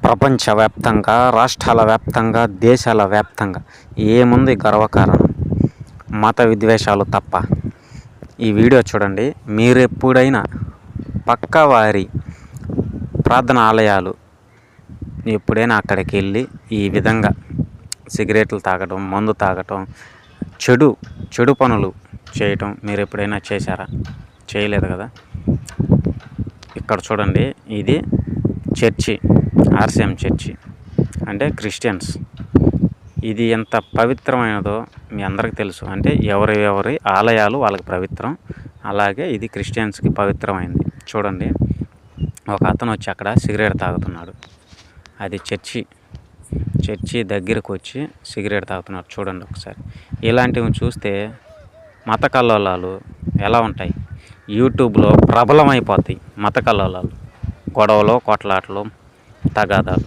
ప్రపంచవ్యాప్తంగా, రాష్ట్రాల వ్యాప్తంగా, దేశాల వ్యాప్తంగా ఏముంది గర్వకారణం? మత విద్వేషాలు తప్ప. ఈ వీడియో చూడండి. మీరెప్పుడైనా పక్కవారి ప్రార్థనా ఆలయాలు ఎప్పుడైనా అక్కడికి వెళ్ళి ఈ విధంగా సిగరెట్లు తాగటం, మందు తాగటం, చెడు పనులు చేయటం మీరు ఎప్పుడైనా చేశారా? చేయలేదు కదా. ఇక్కడ చూడండి, ఇది చర్చి, ఆర్సిఎం చర్చి అంటే క్రిస్టియన్స్. ఇది ఎంత పవిత్రమైనదో మీ అందరికీ తెలుసు. అంటే ఎవరి ఆలయాలు వాళ్ళకి పవిత్రం, అలాగే ఇది క్రిస్టియన్స్కి పవిత్రమైంది. చూడండి, ఒక అతను వచ్చి అక్కడ సిగరెట్ తాగుతున్నాడు. అది చర్చి దగ్గరకు వచ్చి సిగరెట్ తాగుతున్నాడు. చూడండి ఒకసారి. ఇలాంటివి చూస్తే మత కల్లోలాలు ఎలా ఉంటాయి? యూట్యూబ్లో ప్రబలమైపోతాయి మత కల్లోలాలు, గొడవలు, కొట్లాటలు, తగాదాలు.